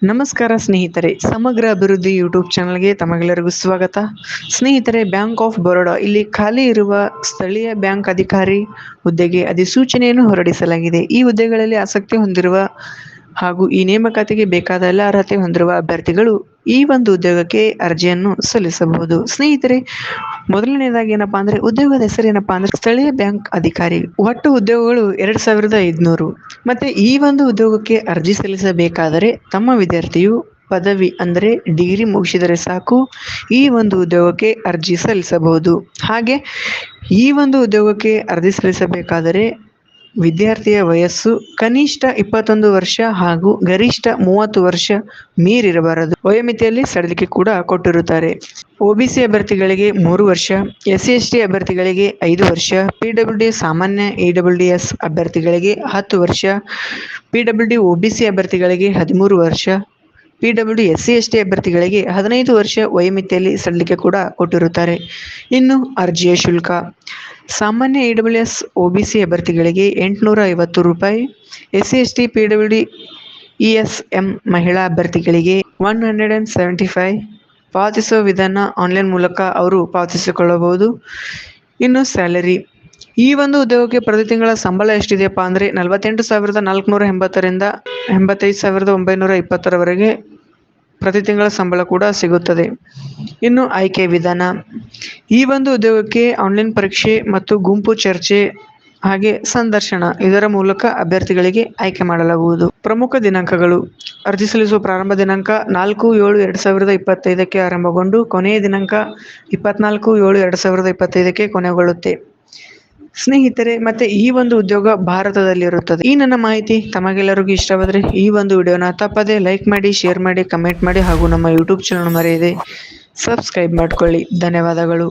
ನಮಸ್ಕಾರ ಸ್ನೇಹಿತರೆ, ಸಮಗ್ರ ಅಭಿವೃದ್ಧಿ ಯೂಟ್ಯೂಬ್ ಚಾನಲ್ಗೆ ತಮಗೆಲ್ಲರಿಗೂ ಸ್ವಾಗತ. ಸ್ನೇಹಿತರೆ, ಬ್ಯಾಂಕ್ ಆಫ್ ಬರೋಡಾ ಇಲ್ಲಿ ಖಾಲಿ ಇರುವ ಸ್ಥಳೀಯ ಬ್ಯಾಂಕ್ ಅಧಿಕಾರಿ ಹುದ್ದೆಗೆ ಅಧಿಸೂಚನೆಯನ್ನು ಹೊರಡಿಸಲಾಗಿದೆ. ಈ ಹುದ್ದೆಗಳಲ್ಲಿ ಆಸಕ್ತಿ ಹೊಂದಿರುವ ಹಾಗೂ ಈ ನೇಮಕಾತಿಗೆ ಬೇಕಾದ ಎಲ್ಲ ಅರ್ಹತೆ ಹೊಂದಿರುವ ಅಭ್ಯರ್ಥಿಗಳು ಈ ಒಂದು ಉದ್ಯೋಗಕ್ಕೆ ಅರ್ಜಿಯನ್ನು ಸಲ್ಲಿಸಬಹುದು. ಸ್ನೇಹಿತರೆ, ಮೊದಲನೇದಾಗಿ ಏನಪ್ಪಾ ಅಂದ್ರೆ ಉದ್ಯೋಗದ ಹೆಸರೇನಪ್ಪಾ ಅಂದ್ರೆ ಸ್ಥಳೀಯ ಬ್ಯಾಂಕ್ ಅಧಿಕಾರಿ. ಒಟ್ಟು ಉದ್ಯೋಗಗಳು 2500. ಮತ್ತೆ ಈ ಒಂದು ಉದ್ಯೋಗಕ್ಕೆ ಅರ್ಜಿ ಸಲ್ಲಿಸಬೇಕಾದರೆ ತಮ್ಮ ವಿದ್ಯಾರ್ಥಿಯು ಪದವಿ ಅಂದ್ರೆ ಡಿಗ್ರಿ ಮುಗಿಸಿದರೆ ಸಾಕು ಈ ಒಂದು ಉದ್ಯೋಗಕ್ಕೆ ಅರ್ಜಿ ಸಲ್ಲಿಸಬಹುದು. ಹಾಗೆ ಈ ಒಂದು ಉದ್ಯೋಗಕ್ಕೆ ಅರ್ಜಿ ಸಲ್ಲಿಸಬೇಕಾದರೆ ವಿದ್ಯಾರ್ಥಿಯ ವಯಸ್ಸು ಕನಿಷ್ಠ 21 ವರ್ಷ ಹಾಗೂ ಗರಿಷ್ಠ 30 ವರ್ಷ ಮೀರಿರಬಾರದು. ವಯೋಮಿತಿಯಲ್ಲಿ ಸಡಿಲಿಕೆ ಕೂಡ ಕೊಟ್ಟಿರುತ್ತಾರೆ. OBC ಅಭ್ಯರ್ಥಿಗಳಿಗೆ 3 ವರ್ಷ, SC/ST ಅಭ್ಯರ್ಥಿಗಳಿಗೆ 5 ವರ್ಷ, PWD ಸಾಮಾನ್ಯ EWS ಅಭ್ಯರ್ಥಿಗಳಿಗೆ 10 ವರ್ಷ, PWD OBC ಅಭ್ಯರ್ಥಿಗಳಿಗೆ 13 ವರ್ಷ, PWD SC/ST ಅಭ್ಯರ್ಥಿಗಳಿಗೆ 15 ವರ್ಷ ವಯೋಮಿತಿಯಲ್ಲಿ ಸಡಿಲಿಕೆ ಕೂಡ ಕೊಟ್ಟಿರುತ್ತಾರೆ. ಇನ್ನು ಅರ್ಜಿಯ ಶುಲ್ಕ ಸಾಮಾನ್ಯ EWS OBC ಅಭ್ಯರ್ಥಿಗಳಿಗೆ 850 ರೂಪಾಯಿ, SC/ST PWD ESM ಮಹಿಳಾ ಅಭ್ಯರ್ಥಿಗಳಿಗೆ 175. ಪಾವತಿಸುವ ವಿಧಾನ ಆನ್ಲೈನ್ ಮೂಲಕ ಅವರು ಪಾವತಿಸಿಕೊಳ್ಳಬಹುದು. ಇನ್ನು ಸ್ಯಾಲರಿ, ಈ ಒಂದು ಉದ್ಯೋಗಕ್ಕೆ ಪ್ರತಿ ತಿಂಗಳ ಸಂಬಳ ಎಷ್ಟಿದೆಯಪ್ಪ ಅಂದರೆ 48,480ರಿಂದ 85,920ರವರೆಗೆ ಪ್ರತಿ ತಿಂಗಳ ಸಂಬಳ ಕೂಡ ಸಿಗುತ್ತದೆ. ಇನ್ನು ಆಯ್ಕೆ ವಿಧಾನ, ಈ ಒಂದು ಉದ್ಯೋಗಕ್ಕೆ ಆನ್ಲೈನ್ ಪರೀಕ್ಷೆ ಮತ್ತು ಗುಂಪು ಚರ್ಚೆ ಹಾಗೆ ಸಂದರ್ಶನ ಇದರ ಮೂಲಕ ಅಭ್ಯರ್ಥಿಗಳಿಗೆ ಆಯ್ಕೆ ಮಾಡಲಾಗುವುದು. ಪ್ರಮುಖ ದಿನಾಂಕಗಳು: ಅರ್ಜಿ ಸಲ್ಲಿಸುವ ಪ್ರಾರಂಭ ದಿನಾಂಕ 4/7/2025ಕ್ಕೆ ಆರಂಭಗೊಂಡು ಕೊನೆಯ ದಿನಾಂಕ 24/7/2025ಕ್ಕೆ ಕೊನೆಗೊಳ್ಳುತ್ತೆ. ಸ್ನೇಹಿತರೆ, ಮತ್ತೆ ಈ ಒಂದು ಉದ್ಯೋಗ ಭಾರತದಲ್ಲಿರುತ್ತದೆ. ಈ ನನ್ನ ಮಾಹಿತಿ ತಮಗೆಲ್ಲರಿಗೂ ಇಷ್ಟವಾದರೆ ಈ ಒಂದು ವಿಡಿಯೋನ ತಪ್ಪದೆ ಲೈಕ್ ಮಾಡಿ, ಶೇರ್ ಮಾಡಿ, ಕಮೆಂಟ್ ಮಾಡಿ ಹಾಗೂ ನಮ್ಮ ಯೂಟ್ಯೂಬ್ ಚಾನಲ್ ಮರೆಯದೆ ಸಬ್ಸ್ಕ್ರೈಬ್ ಮಾಡ್ಕೊಳ್ಳಿ. ಧನ್ಯವಾದಗಳು.